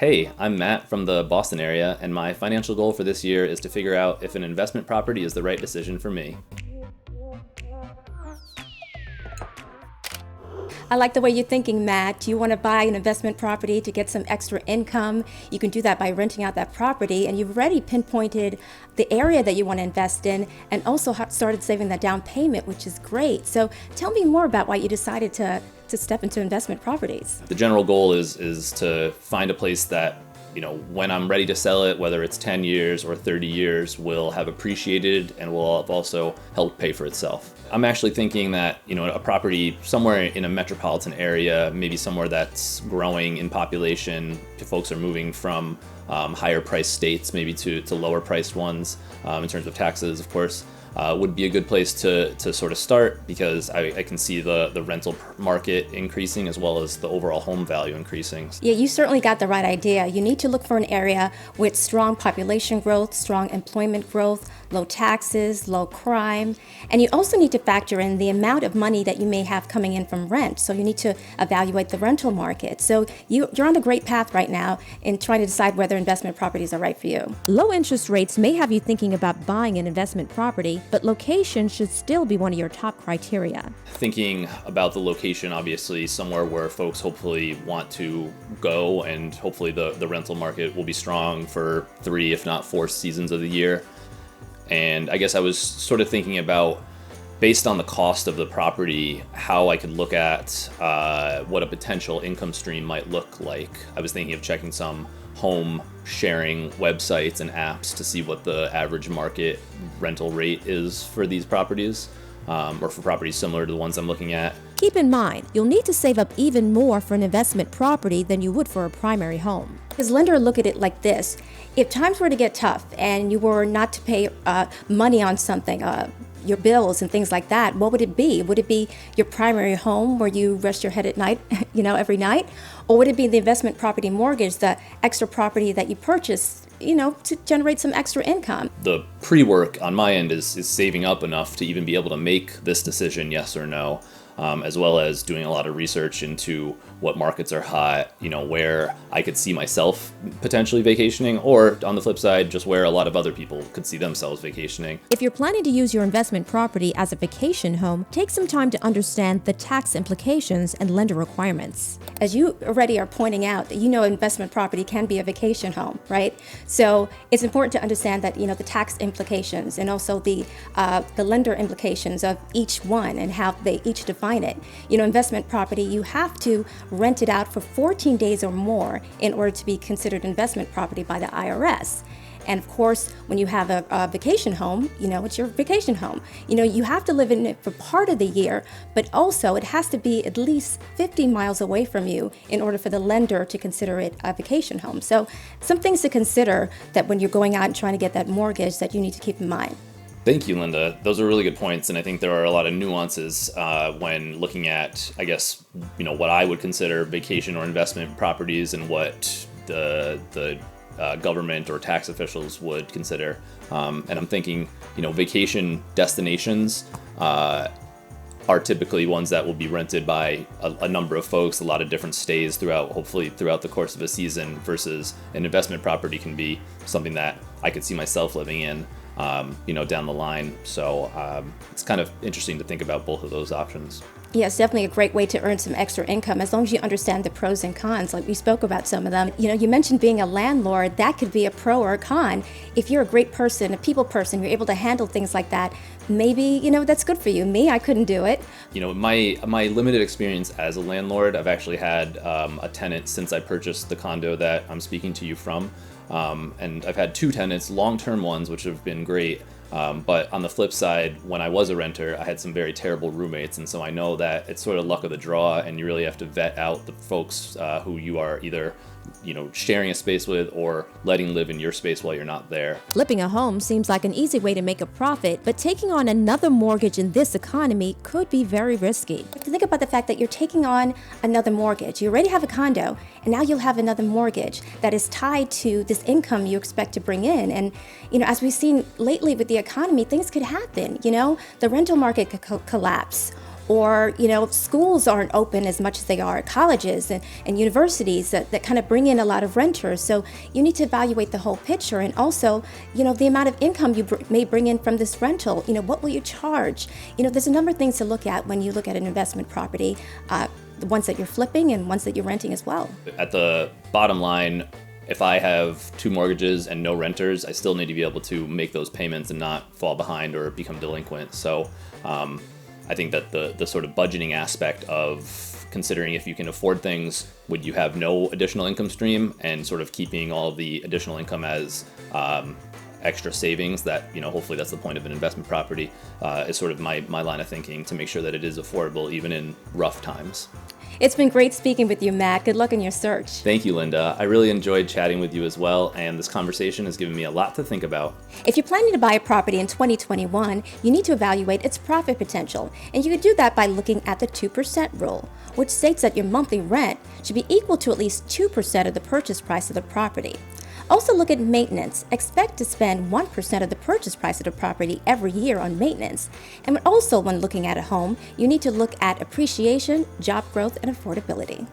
Hey, I'm Matt from the Boston area, and my financial goal for this year is to figure out if an investment property is the right decision for me. I like the way you're thinking, Matt. You want to buy an investment property to get some extra income. You can do that by renting out that property, and you've already pinpointed the area that you want to invest in and also started saving that down payment, which is great. So tell me more about why you decided to step into investment properties. The general goal is to find a place that, when I'm ready to sell it, whether it's 10 years or 30 years, will have appreciated and will have also helped pay for itself. I'm actually thinking that, a property somewhere in a metropolitan area, maybe somewhere that's growing in population, folks are moving from higher priced states maybe to lower priced ones in terms of taxes, of course. Would be a good place to sort of start because I can see the rental market increasing as well as the overall home value increasing. Yeah, you certainly got the right idea. You need to look for an area with strong population growth, strong employment growth, low taxes, low crime, and you also need to factor in the amount of money that you may have coming in from rent. So you need to evaluate the rental market. So you're on the great path right now in trying to decide whether investment properties are right for you. Low interest rates may have you thinking about buying an investment property, but location should still be one of your top criteria. Thinking about the location, obviously somewhere where folks hopefully want to go, and hopefully the rental market will be strong for 3, if not 4 seasons of the year. And I guess I was sort of thinking about, based on the cost of the property, how I could look at what a potential income stream might look like. I was thinking of checking some home sharing websites and apps to see what the average market rental rate is for these properties, or for properties similar to the ones I'm looking at. Keep in mind, you'll need to save up even more for an investment property than you would for a primary home. As lender, look at it like this. If times were to get tough and you were not to pay money on something, your bills and things like that, what would it be? Would it be your primary home where you rest your head at night, every night? Or would it be the investment property mortgage, the extra property that you purchase, to generate some extra income? The pre-work on my end is saving up enough to even be able to make this decision, yes or no, as well as doing a lot of research into what markets are hot, where I could see myself potentially vacationing, or on the flip side, just where a lot of other people could see themselves vacationing. If you're planning to use your investment property as a vacation home, take some time to understand the tax implications and lender requirements. As you already are pointing out, investment property can be a vacation home, right? So it's important to understand that, the tax implications and also the lender implications of each one and how they each define it. Investment property, you have to rent it out for 14 days or more in order to be considered investment property by the IRS. And of course, when you have a vacation home, it's your vacation home. You have to live in it for part of the year, but also it has to be at least 50 miles away from you in order for the lender to consider it a vacation home. So some things to consider that when you're going out and trying to get that mortgage that you need to keep in mind. Thank you, Linda. Those are really good points, and I think there are a lot of nuances when looking at, what I would consider vacation or investment properties and what the government or tax officials would consider. And I'm thinking, vacation destinations are typically ones that will be rented by a number of folks, a lot of different stays hopefully throughout the course of a season, versus an investment property can be something that I could see myself living in, down the line. So it's kind of interesting to think about both of those options. Yeah, it's definitely a great way to earn some extra income as long as you understand the pros and cons. Like we spoke about some of them. You mentioned being a landlord. That could be a pro or a con. If you're a great person, a people person, you're able to handle things like that, maybe, that's good for you. Me, I couldn't do it. My limited experience as a landlord, I've actually had a tenant since I purchased the condo that I'm speaking to you from. And I've had 2 tenants, long-term ones, which have been great. But on the flip side, when I was a renter, I had some very terrible roommates. And so I know that it's sort of luck of the draw, and you really have to vet out the folks who you are either sharing a space with or letting live in your space while you're not there. Flipping a home seems like an easy way to make a profit, but taking on another mortgage in this economy could be very risky. Think about the fact that you're taking on another mortgage. You already have a condo, and now you'll have another mortgage that is tied to this income you expect to bring in. And, as we've seen lately with the economy, things could happen. The rental market could collapse, or schools aren't open as much as they are, colleges and universities that kind of bring in a lot of renters. So you need to evaluate the whole picture, and also the amount of income you may bring in from this rental. What will you charge? There's a number of things to look at when you look at an investment property, the ones that you're flipping and ones that you're renting as well. At the bottom line, if I have 2 mortgages and no renters, I still need to be able to make those payments and not fall behind or become delinquent. So I think that the sort of budgeting aspect of considering if you can afford things, would you have no additional income stream, and sort of keeping all of the additional income as extra savings, that hopefully that's the point of an investment property, is sort of my line of thinking, to make sure that it is affordable even in rough times. It's been great speaking with you, Matt. Good luck in your search. Thank you, Linda. I really enjoyed chatting with you as well, and this conversation has given me a lot to think about. If you're planning to buy a property in 2021, you need to evaluate its profit potential, and you can do that by looking at the 2% rule, which states that your monthly rent should be equal to at least 2% of the purchase price of the property. Also look at maintenance. Expect to spend 1% of the purchase price of the property every year on maintenance. And also, when looking at a home, you need to look at appreciation, job growth, and affordability.